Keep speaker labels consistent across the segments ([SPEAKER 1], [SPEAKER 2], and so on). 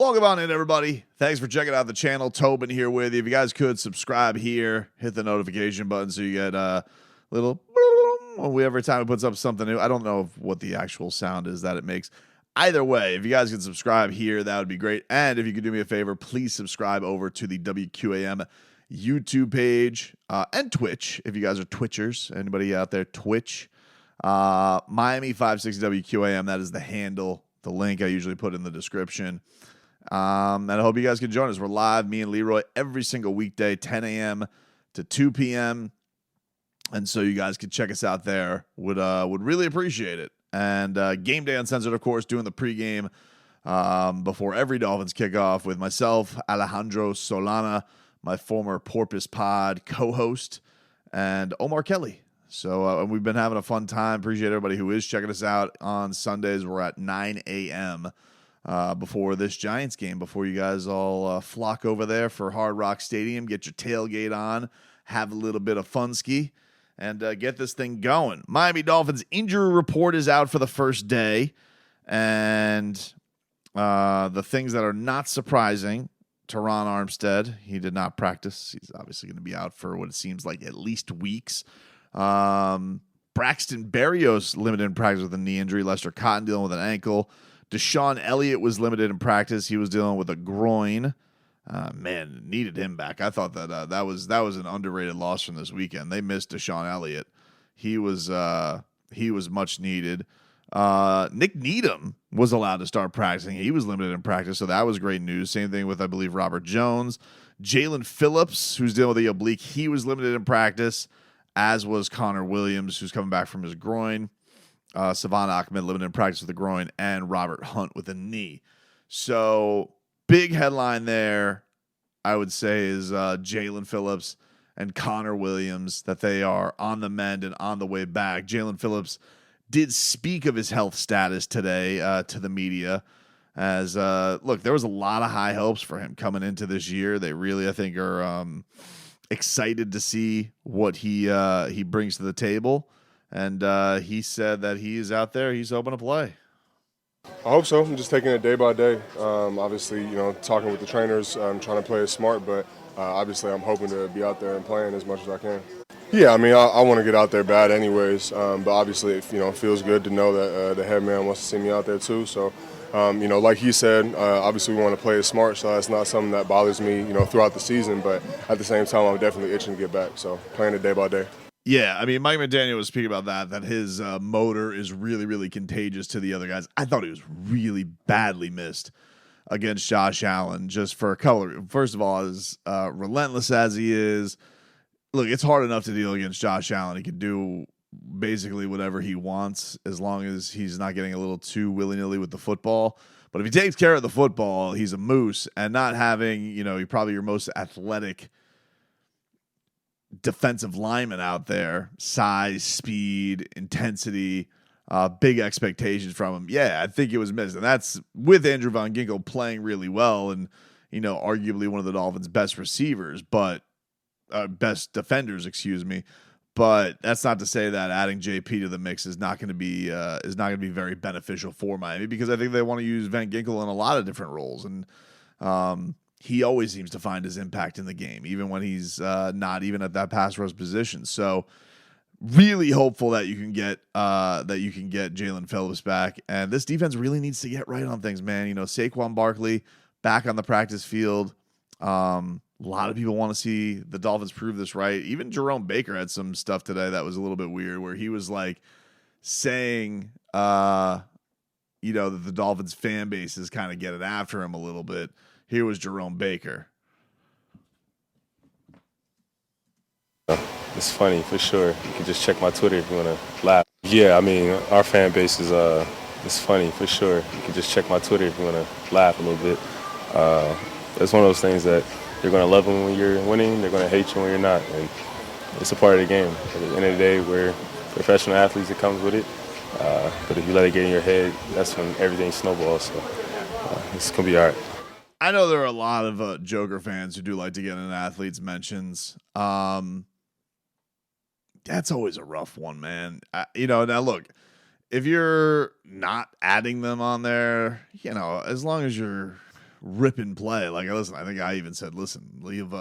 [SPEAKER 1] Welcome on in, everybody. Thanks for checking out the channel. Tobin here with you. If you guys could subscribe here, hit the notification button so you get a little every time it puts up something new. I don't know what the actual sound is that it makes. Either way, if you guys could subscribe here, that would be great. And if you could do me a favor, please subscribe over to the WQAM YouTube page and Twitch. If you guys are Twitchers, anybody out there, Twitch, Miami 560 WQAM, that is the handle. The link I usually put in the description. And I hope you guys can join us. We're live, me and Leroy, every single weekday, 10 a.m. to 2 p.m. And so you guys could check us out there. Would really appreciate it. And Game Day Uncensored, of course, doing the pregame before every Dolphins kickoff with myself, Alejandro Solana, my former Porpoise Pod co-host, and Omar Kelly. So we've been having a fun time. Appreciate everybody who is checking us out on Sundays. We're at 9 a.m. Before this Giants game, before you guys all flock over there for Hard Rock Stadium, get your tailgate on, have a little bit of fun ski, and get this thing going. Miami Dolphins injury report is out for the first day, and the things that are not surprising, Teron Armstead, he did not practice. He's obviously going to be out for what it seems like at least weeks. Braxton Berrios limited in practice with a knee injury. Lester Cotton dealing with an ankle. Deshaun Elliott was limited in practice. He was dealing with a groin. Man, needed him back. I thought that that was an underrated loss from this weekend. They missed Deshaun Elliott. He was much needed. Nick Needham was allowed to start practicing. He was limited in practice, so that was great news. Same thing with, I believe, Robert Jones. Jalen Phillips, who's dealing with the oblique, he was limited in practice, as was Connor Williams, who's coming back from his groin. Savon Ahmed limited in practice with the groin, and Robert Hunt with a knee. So big headline there, I would say, is Jalen Phillips and Connor Williams, that they are on the mend and on the way back. Jalen Phillips did speak of his health status today to the media. As look, there was a lot of high hopes for him coming into this year. They really, I think, are excited to see what he brings to the table. And he said that he's out there. He's hoping to play.
[SPEAKER 2] I hope so. I'm just taking it day by day. Obviously, talking with the trainers, I'm trying to play it smart, but obviously I'm hoping to be out there and playing as much as I can. Yeah, I mean, I want to get out there bad anyways, but obviously, it feels good to know that the head man wants to see me out there too. So, like he said, obviously we want to play it smart, so that's not something that bothers me, throughout the season, but at the same time, I'm definitely itching to get back, so playing it day by day.
[SPEAKER 1] Yeah, I mean, Mike McDaniel was speaking about that his motor is really, really contagious to the other guys. I thought he was really badly missed against Josh Allen just for a couple. First of all, as relentless as he is, look, it's hard enough to deal against Josh Allen. He can do basically whatever he wants as long as he's not getting a little too willy-nilly with the football. But if he takes care of the football, he's a moose. And not having, probably your most athletic defensive lineman out there, size, speed, intensity, big expectations from him. Yeah, I think it was missed. And that's with Andrew Van Ginkel playing really well and, arguably one of the Dolphins' best receivers, but best defenders, excuse me. But that's not to say that adding JP to the mix is not going to be very beneficial for Miami, because I think they want to use Van Ginkel in a lot of different roles. And he always seems to find his impact in the game, even when he's not even at that pass rush position. So really hopeful that you can get Jalen Phillips back. And this defense really needs to get right on things, man. Saquon Barkley back on the practice field. A lot of people want to see the Dolphins prove this right. Even Jerome Baker had some stuff today that was a little bit weird, where he was like saying, that the Dolphins fan base is kind of getting after him a little bit. Here was Jerome Baker.
[SPEAKER 3] It's funny, for sure. You can just check my Twitter if you want to laugh. Yeah, I mean, our fan base is, it's funny, for sure. You can just check my Twitter if you want to laugh a little bit. It's one of those things that you're going to love them when you're winning, they're going to hate you when you're not. And it's a part of the game. At the end of the day, we're professional athletes, it comes with it. But if you let it get in your head, that's when everything snowballs. So it's going to be all right.
[SPEAKER 1] I know there are a lot of Joker fans who do like to get in athletes' mentions. That's always a rough one, man. Now look, if you're not adding them on there, as long as you're rip and play. Like, listen, I think I even said, listen, leave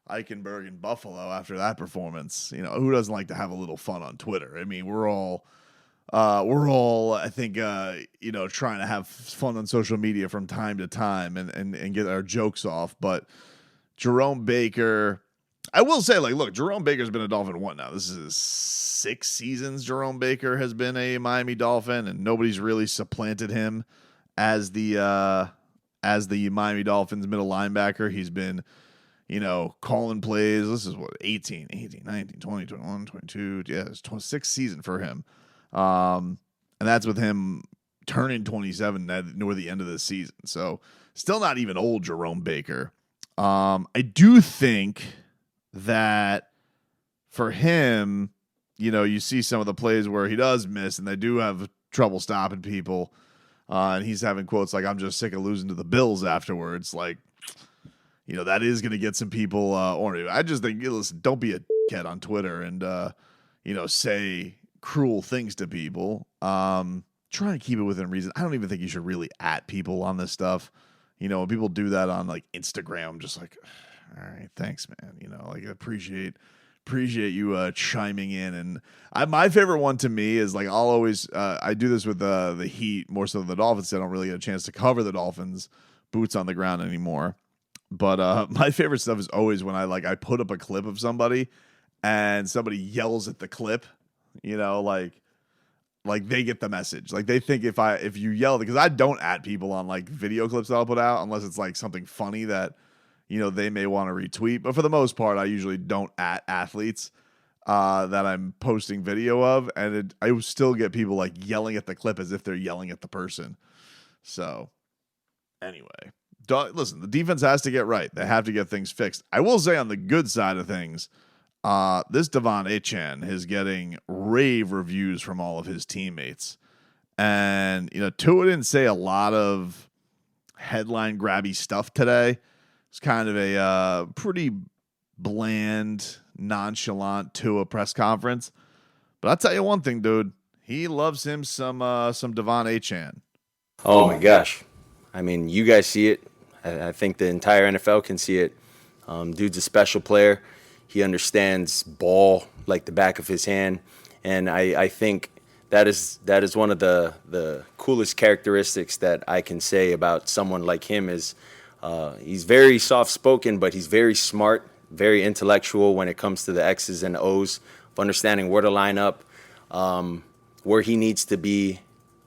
[SPEAKER 1] Eichenberg in Buffalo after that performance. You know, who doesn't like to have a little fun on Twitter? I mean, we're all, I think, trying to have fun on social media from time to time and get our jokes off. But Jerome Baker, I will say, like, look, Jerome Baker's been a Dolphin what now? This is 6 seasons Jerome Baker has been a Miami Dolphin, and nobody's really supplanted him as the Miami Dolphins middle linebacker. He's been, calling plays. This is what, 18, 19, 20, 21, 22. Yeah, it's 26th season for him. And that's with him turning 27 near the end of the season. So still not even old Jerome Baker. I do think that for him, you see some of the plays where he does miss and they do have trouble stopping people. And he's having quotes like, I'm just sick of losing to the Bills afterwards. Like, that is going to get some people ornery. I just think, listen, don't be a dickhead on Twitter and, say cruel things to people. Try and keep it within reason. I don't even think you should really at people on this stuff. When people do that on like Instagram, I'm just like, all right, thanks, man. Like appreciate you chiming in. And my favorite one to me is like, I'll always, I do this with the Heat more so than the Dolphins. I don't really get a chance to cover the Dolphins boots on the ground anymore. But my favorite stuff is always when I put up a clip of somebody and somebody yells at the clip, like they get the message. Like they think if you yell, because I don't at people on like video clips that I'll put out unless it's like something funny that, they may want to retweet. But for the most part, I usually don't at athletes that I'm posting video of. And I still get people like yelling at the clip as if they're yelling at the person. So anyway, listen, the defense has to get right. They have to get things fixed. I will say on the good side of things, this Achane is getting rave reviews from all of his teammates. And, Tua didn't say a lot of headline grabby stuff today. It's kind of a pretty bland, nonchalant Tua press conference. But I'll tell you one thing, dude. He loves him some Achane.
[SPEAKER 4] Oh, my gosh. I mean, you guys see it. I think the entire NFL can see it. Dude's a special player. He understands ball like the back of his hand. And I think that is one of the coolest characteristics that I can say about someone like him is he's very soft-spoken, but he's very smart, very intellectual when it comes to the X's and O's, of understanding where to line up, where he needs to be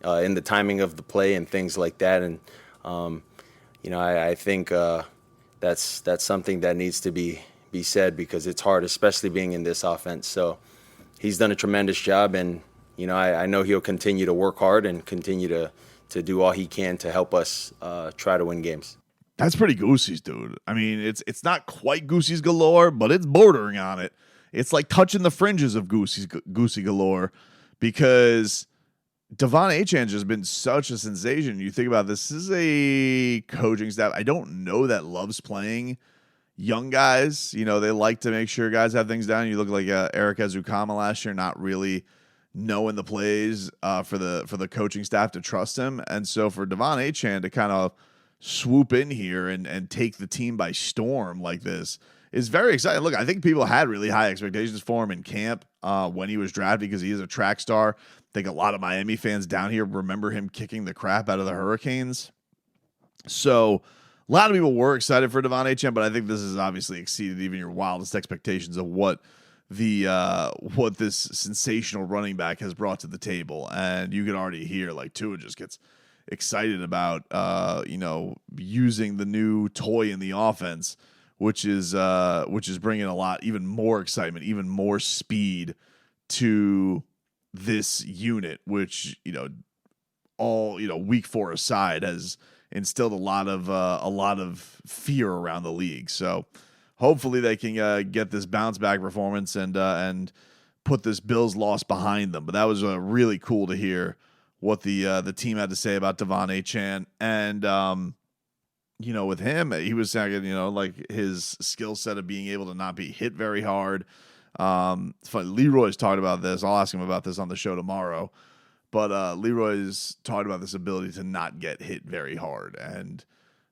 [SPEAKER 4] in the timing of the play and things like that. And, I think that's something that needs to be said because it's hard, especially being in this offense. So he's done a tremendous job, and, I know he'll continue to work hard and continue to do all he can to help us try to win games.
[SPEAKER 1] That's pretty Goosey's, dude. I mean, it's not quite Goosey's galore, but it's bordering on it. It's like touching the fringes of Goosey galore because Achane's just been such a sensation. You think about this is a coaching staff I don't know that loves playing young guys. They like to make sure guys have things down. You look like Eric Ezukama last year, not really knowing the plays for the coaching staff to trust him. And so for Achane to kind of swoop in here and take the team by storm like this is very exciting. Look, I think people had really high expectations for him in camp when he was drafted because he is a track star. I think a lot of Miami fans down here remember him kicking the crap out of the Hurricanes. So a lot of people were excited for Achane, but I think this has obviously exceeded even your wildest expectations of what this sensational running back has brought to the table. And you can already hear like Tua just gets excited about using the new toy in the offense, which is bringing even more excitement, even more speed to this unit, which week 4 aside has instilled a lot of fear around the league. So hopefully they can get this bounce back performance and put this Bills loss behind them. But that was really cool to hear what the team had to say about Achane. And with him, he was saying, like his skill set of being able to not be hit very hard. It's funny, Leroy's talked about this. I'll ask him about this on the show tomorrow. But Leroy's talked about this ability to not get hit very hard. And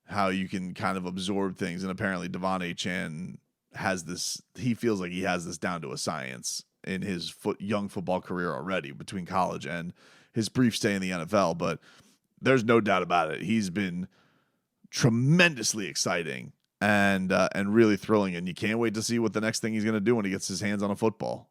[SPEAKER 1] how you can kind of absorb things. And apparently Devon Achane has this, he feels like he has this down to a science in his young football career already between college and his brief stay in the NFL. But there's no doubt about it. He's been tremendously exciting and really thrilling. And you can't wait to see what the next thing he's going to do when he gets his hands on a football.